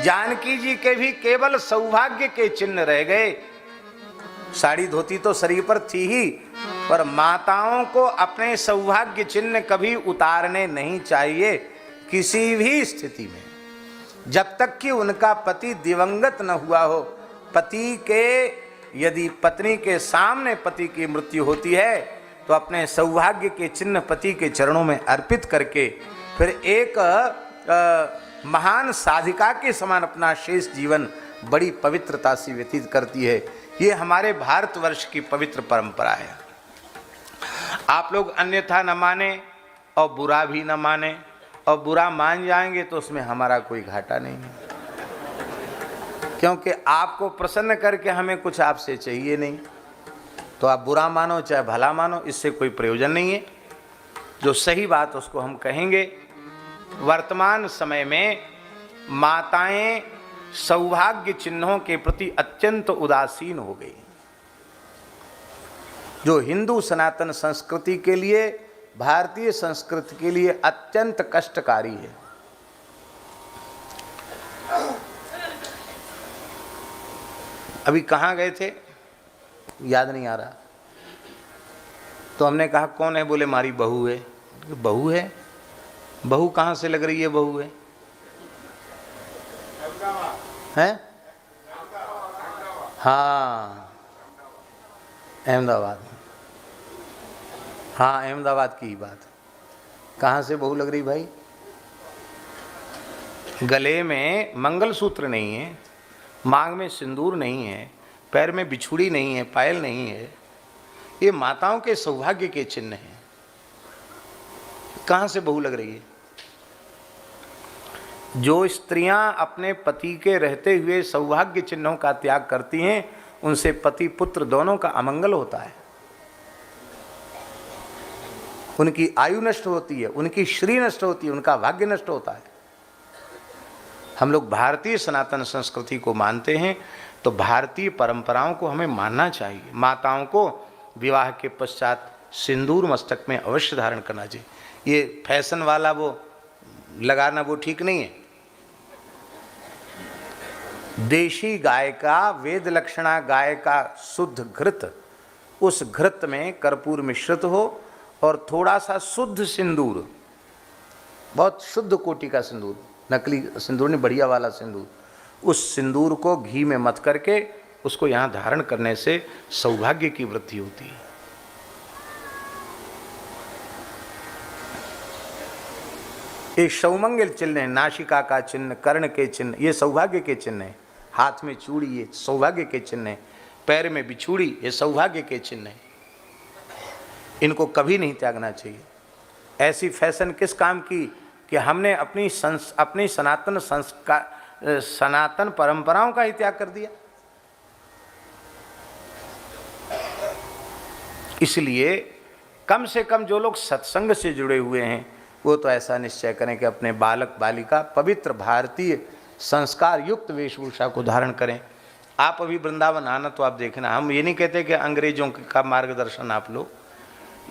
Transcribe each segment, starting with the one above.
जानकी जी के भी केवल सौभाग्य के चिन्ह रह गए। साड़ी धोती तो शरीर पर थी ही, पर माताओं को अपने सौभाग्य चिन्ह कभी उतारने नहीं चाहिए किसी भी स्थिति में, जब तक कि उनका पति दिवंगत न हुआ हो। पति के यदि पत्नी के सामने पति की मृत्यु होती है तो अपने सौभाग्य के चिन्ह पति के चरणों में अर्पित करके फिर एक महान साधिका के समान अपना शेष जीवन बड़ी पवित्रता से व्यतीत करती है। ये हमारे भारतवर्ष की पवित्र परंपरा है। आप लोग अन्यथा न माने और बुरा भी न माने, और बुरा मान जाएंगे तो उसमें हमारा कोई घाटा नहीं है, क्योंकि आपको प्रसन्न करके हमें कुछ आपसे चाहिए नहीं। तो आप बुरा मानो चाहे भला मानो, इससे कोई प्रयोजन नहीं है। जो सही बात उसको हम कहेंगे। वर्तमान समय में माताएं सौभाग्य चिन्हों के प्रति अत्यंत उदासीन हो गई, जो हिंदू सनातन संस्कृति के लिए, भारतीय संस्कृति के लिए अत्यंत कष्टकारी है। अभी कहाँ गए थे याद नहीं आ रहा, तो हमने कहा कौन है, बोले हमारी बहू है। बहू है? बहू कहाँ से लग रही है? बहू है हैं? हाँ, अहमदाबाद। हाँ, अहमदाबाद की ही बात। कहाँ से बहू लग रही भाई? गले में मंगलसूत्र नहीं है, मांग में सिंदूर नहीं है, पैर में बिछुड़ी नहीं है, पायल नहीं है। ये माताओं के सौभाग्य के चिन्ह हैं। कहाँ से बहू लग रही है? जो स्त्रियां अपने पति के रहते हुए सौभाग्य चिन्हों का त्याग करती हैं, उनसे पति पुत्र दोनों का अमंगल होता है। उनकी आयु नष्ट होती है, उनकी श्री नष्ट होती है, उनका भाग्य नष्ट होता है। हम लोग भारतीय सनातन संस्कृति को मानते हैं, तो भारतीय परंपराओं को हमें मानना चाहिए। माताओं को विवाह के पश्चात सिंदूर मस्तक में अवश्य धारण करना चाहिए। ये फैशन वाला वो लगाना वो ठीक नहीं है। देशी गाय का, वेद लक्षणा गाय का शुद्ध घृत, उस घृत में कर्पूर मिश्रित हो और थोड़ा सा शुद्ध सिंदूर, बहुत शुद्ध कोटि का सिंदूर, नकली सिंदूर नहीं, बढ़िया वाला सिंदूर, उस सिंदूर को घी में मथ करके उसको यहाँ धारण करने से सौभाग्य की वृद्धि होती है। ये सौमंगल चिन्ह है, नासिका का चिन्ह, कर्ण के चिन्ह, ये सौभाग्य के चिन्ह है। हाथ में चूड़ी, ये सौभाग्य के चिन्ह है। पैर में बिछूड़ी, ये सौभाग्य के चिन्ह है। इनको कभी नहीं त्यागना चाहिए। ऐसी फैशन किस काम की कि हमने अपनी सनातन संस्कार, सनातन परंपराओं का ही त्याग कर दिया। इसलिए कम से कम जो लोग सत्संग से जुड़े हुए हैं वो तो ऐसा निश्चय करें कि अपने बालक बालिका पवित्र भारतीय संस्कार युक्त वेशभूषा को धारण करें। आप अभी वृंदावन आना तो आप देखना, हम ये नहीं कहते कि अंग्रेजों का मार्गदर्शन आप लो,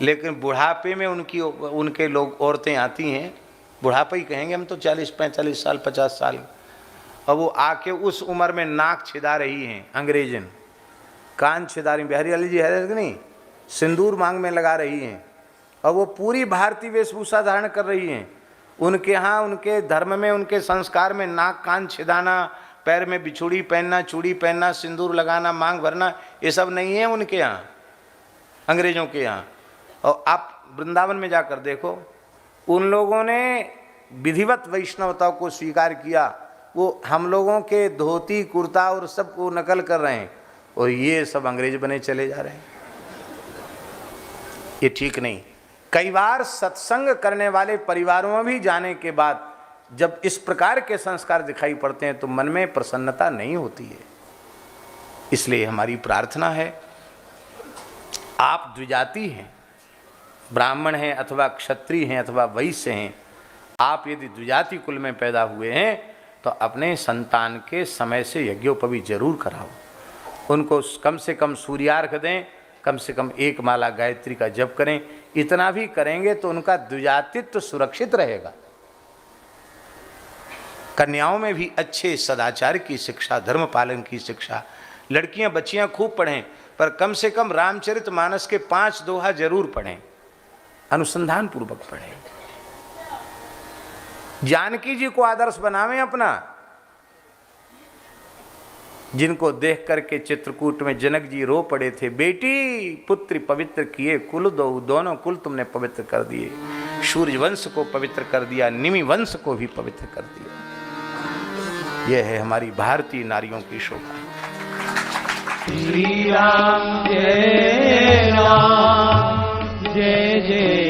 लेकिन बुढ़ापे में उनके लोग औरतें आती हैं, बुढ़ापा ही कहेंगे हम तो, 40-45 साल 50 साल, और वो आके उस उम्र में नाक छिदा रही हैं अंग्रेजन, कान छिदा रही, बिहारी वाली जी है कि नहीं, सिंदूर मांग में लगा रही हैं, और वो पूरी भारतीय वेशभूषा धारण कर रही हैं। उनके यहाँ, उनके धर्म में, उनके संस्कार में नाक कान छिदाना, पैर में बिछुड़ी पहनना, चूड़ी पहनना, सिंदूर लगाना, मांग भरना, ये सब नहीं है उनके यहाँ, अंग्रेजों के यहाँ। और आप वृंदावन में जाकर देखो, उन लोगों ने विधिवत वैष्णवता को स्वीकार किया। वो हम लोगों के धोती कुर्ता और सब को नकल कर रहे हैं, और ये सब अंग्रेज बने चले जा रहे हैं। ये ठीक नहीं। कई बार सत्संग करने वाले परिवारों में भी जाने के बाद जब इस प्रकार के संस्कार दिखाई पड़ते हैं तो मन में प्रसन्नता नहीं होती है। इसलिए हमारी प्रार्थना है, आप द्विजाति हैं, ब्राह्मण हैं अथवा क्षत्रिय हैं अथवा वैश्य हैं, आप यदि द्विजाति कुल में पैदा हुए हैं तो अपने संतान के समय से यज्ञोपवीत जरूर कराओ। उनको कम से कम सूर्यार्घ दें, कम से कम 1 माला गायत्री का जप करें। इतना भी करेंगे तो उनका द्विजातित्व सुरक्षित रहेगा। कन्याओं में भी अच्छे सदाचार की शिक्षा, धर्म पालन की शिक्षा। लड़कियां बच्चियां खूब पढ़ें, पर कम से कम रामचरितमानस के 5 दोहा जरूर पढ़ें, अनुसंधान पूर्वक पढ़ें। जानकी जी को आदर्श बनावें अपना, जिनको देख करके चित्रकूट में जनक जी रो पड़े थे, बेटी पुत्री पवित्र किए कुल दो, दोनों कुल तुमने पवित्र कर दिए। सूर्य वंश को पवित्र कर दिया, निमि वंश को भी पवित्र कर दिया। यह है हमारी भारतीय नारियों की शोभा। श्री राम जय जय